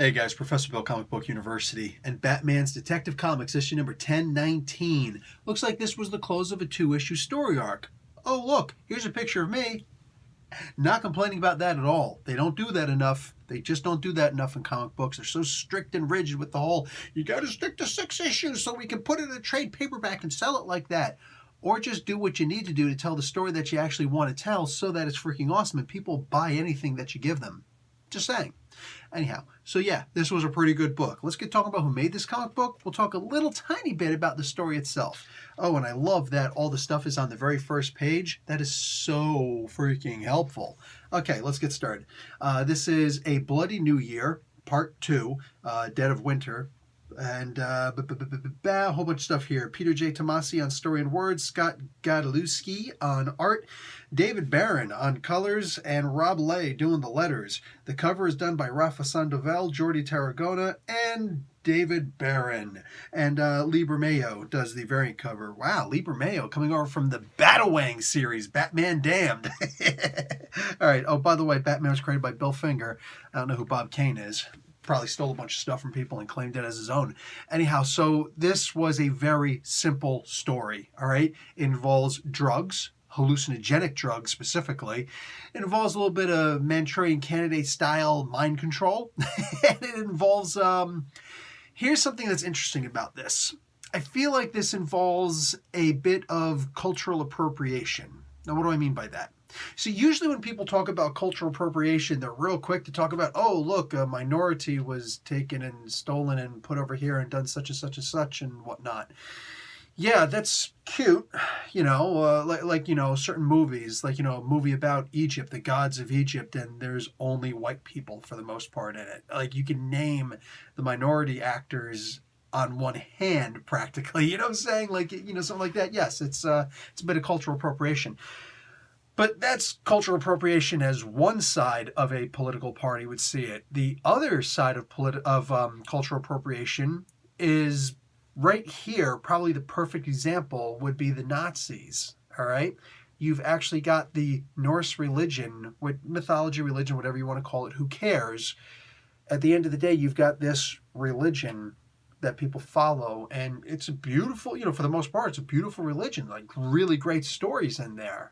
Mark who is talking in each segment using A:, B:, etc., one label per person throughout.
A: Hey guys, Professor Bill, Comic Book University, and Batman's Detective Comics, issue number 1019. Looks like this was the close of a two-issue story arc. Oh look, here's a picture of me. Not complaining about that at all. They don't do that enough. They just don't do that enough in comic books. They're so strict and rigid with the whole, you gotta stick to 6 issues so we can put it in a trade paperback and sell it like that. Or just do what you need to do to tell the story that you actually want to tell so that it's freaking awesome and people buy anything that you give them. Just saying. Anyhow, so yeah, this was a pretty good book. Let's get talking about who made this comic book. We'll talk a little tiny bit about the story itself. Oh, and I love that all the stuff is on the very first page. That is so freaking helpful. Okay, let's get started. This is A Bloody New Year, Part 2, Dead of Winter. And a whole bunch of stuff here. Peter J. Tomasi on story and words, Scott Godlewski on art, David Barron on colors, and Rob Lay doing the letters. The cover is done by Rafa Sandoval, Jordi Tarragona, and David Barron. And Lee Bermejo does the variant cover. Wow, Lee Bermejo coming over from the Batawang series, Batman Damned. All right. Oh, by the way, Batman was created by Bill Finger. I don't know who Bob Kane is. Probably stole a bunch of stuff from people and claimed it as his own. Anyhow, so this was a very simple story, all right? It involves drugs, hallucinogenic drugs specifically. It involves a little bit of Manchurian Candidate style mind control. And it involves, here's something that's interesting about this. I feel like this involves a bit of cultural appropriation. Now, what do I mean by that? So usually when people talk about cultural appropriation, they're real quick to talk about, oh, look, a minority was taken and stolen and put over here and done such and such and such and whatnot. Yeah, that's cute, like certain movies, like, a movie about Egypt, the gods of Egypt, and there's only white people for the most part in it. Like, you can name the minority actors on one hand, practically, you know what I'm saying? Like, something like that. Yes, it's a bit of cultural appropriation. But that's cultural appropriation as one side of a political party would see it. The other side of cultural appropriation is right here. Probably the perfect example would be the Nazis. All right, you've actually got the Norse religion, mythology, religion, whatever you want to call it. Who cares? At the end of the day, you've got this religion that people follow, and it's a beautiful, for the most part, it's a beautiful religion. Like really great stories in there,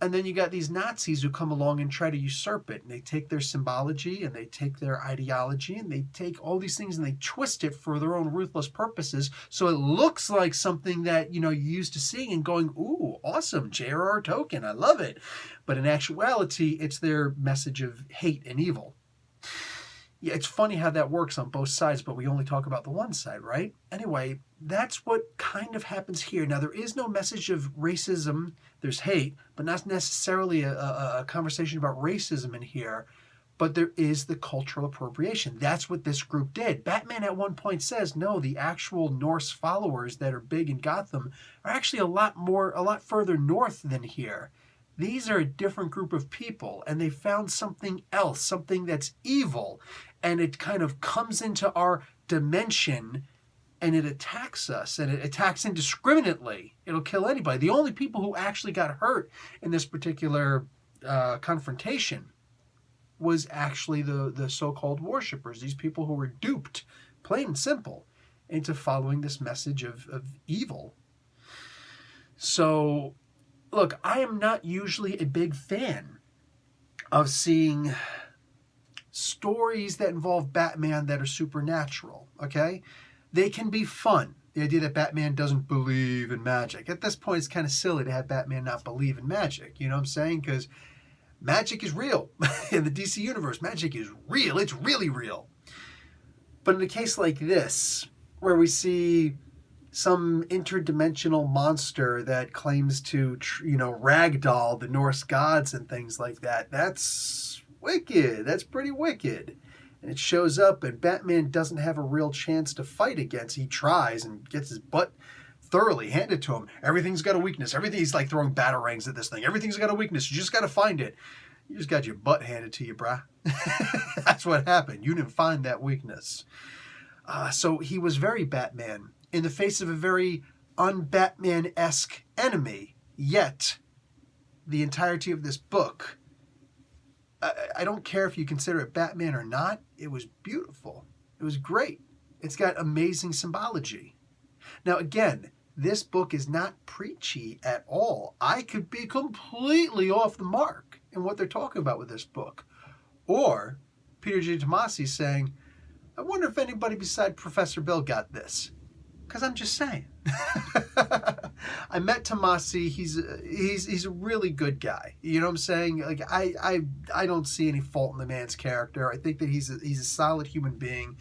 A: And then you got these Nazis who come along and try to usurp it. And they take their symbology and they take their ideology and they take all these things and they twist it for their own ruthless purposes. So it looks like something that, you're used to seeing and going, ooh, awesome, J.R.R. Tolkien, I love it. But in actuality, it's their message of hate and evil. Yeah, it's funny how that works on both sides, but we only talk about the one side, right? Anyway, that's what kind of happens here. Now, there is no message of racism. There's hate, but not necessarily a conversation about racism in here. But there is the cultural appropriation. That's what this group did. Batman at one point says, no, the actual Norse followers that are big in Gotham are actually a lot further north than here. These are a different group of people, and they found something else, something that's evil, and it kind of comes into our dimension, and it attacks us, and it attacks indiscriminately. It'll kill anybody. The only people who actually got hurt in this particular confrontation was actually the so-called worshippers, these people who were duped, plain and simple, into following this message of evil. So, look, I am not usually a big fan of seeing stories that involve Batman that are supernatural, okay? They can be fun. The idea that Batman doesn't believe in magic. At this point, it's kind of silly to have Batman not believe in magic, you know what I'm saying? Because magic is real. In the DC universe, magic is real. It's really real. But in a case like this, where we see some interdimensional monster that claims to, ragdoll the Norse gods and things like that. That's wicked. That's pretty wicked. And it shows up, and Batman doesn't have a real chance to fight against. He tries and gets his butt thoroughly handed to him. Everything's got a weakness. He's like throwing batarangs at this thing. Everything's got a weakness. You just got to find it. You just got your butt handed to you, brah. That's what happened. You didn't find that weakness. So he was very Batman in the face of a very un-Batman-esque enemy. Yet, the entirety of this book I don't care if you consider it Batman or not. It was beautiful. It was great. It's got amazing symbology. Now, again, this book is not preachy at all. I could be completely off the mark in what they're talking about with this book. Or Peter J. Tomasi saying, I wonder if anybody beside Professor Bill got this. Because I'm just saying. I met Tomasi. He's a really good guy. You know what I'm saying? Like I don't see any fault in the man's character. I think that he's a solid human being.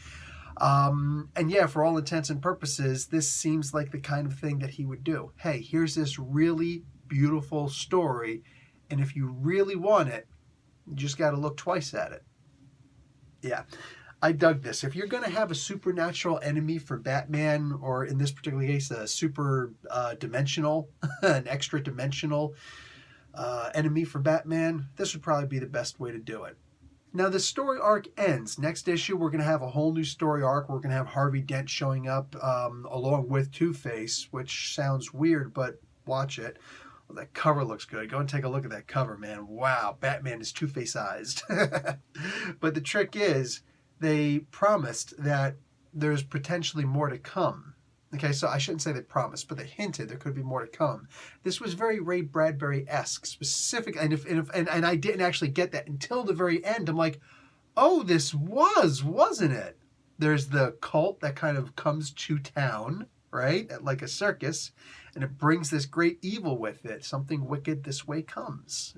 A: And yeah, for all intents and purposes, this seems like the kind of thing that he would do. Hey, here's this really beautiful story, and if you really want it, you just got to look twice at it. Yeah, I dug this. If you're going to have a supernatural enemy for Batman, or in this particular case, a super dimensional, an extra dimensional enemy for Batman, this would probably be the best way to do it. Now, the story arc ends. Next issue, we're going to have a whole new story arc. We're going to have Harvey Dent showing up along with Two-Face, which sounds weird, but watch it. Well, that cover looks good. Go and take a look at that cover, man. Wow, Batman is Two-Face-ized. But the trick is, they promised that there's potentially more to come. Okay, so I shouldn't say they promised, but they hinted there could be more to come. This was very Ray Bradbury-esque, specific, and I didn't actually get that until the very end. I'm like, oh, this wasn't it? There's the cult that kind of comes to town, right, like a circus, and it brings this great evil with it. Something wicked this way comes.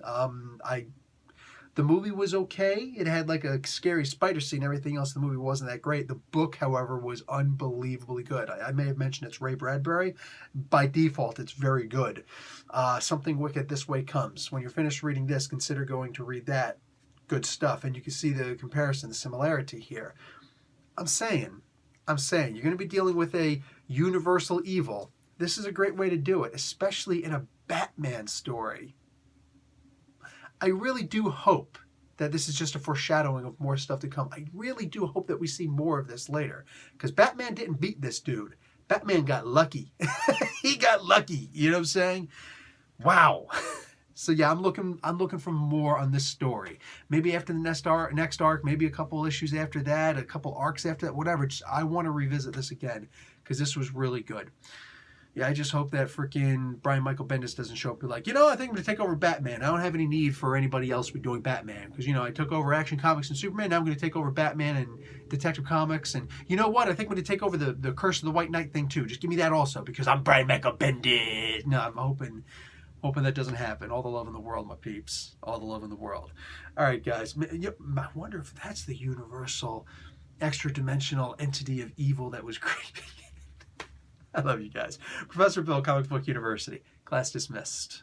A: The movie was okay. It had like a scary spider scene. Everything else in the movie wasn't that great. The book, however, was unbelievably good. I may have mentioned it's Ray Bradbury. By default, it's very good. Something Wicked This Way Comes. When you're finished reading this, consider going to read that. Good stuff. And you can see the comparison, the similarity here. I'm saying, you're going to be dealing with a universal evil. This is a great way to do it, especially in a Batman story. I really do hope that this is just a foreshadowing of more stuff to come. I really do hope that we see more of this later. Because Batman didn't beat this dude. Batman got lucky. He got lucky. You know what I'm saying? Wow. So yeah, I'm looking for more on this story. Maybe after the next arc, maybe a couple issues after that, a couple arcs after that, whatever. Just, I want to revisit this again because this was really good. Yeah, I just hope that freaking Brian Michael Bendis doesn't show up and be like, I think I'm going to take over Batman. I don't have any need for anybody else to be doing Batman. Because, I took over Action Comics and Superman. Now I'm going to take over Batman and Detective Comics. And you know what? I think I'm going to take over the Curse of the White Knight thing too. Just give me that also because I'm Brian Michael Bendis. No, I'm hoping that doesn't happen. All the love in the world, my peeps. All the love in the world. All right, guys. I wonder if that's the universal extra-dimensional entity of evil that was creeping. I love you guys. Professor Bill, Comic Book University. Class dismissed.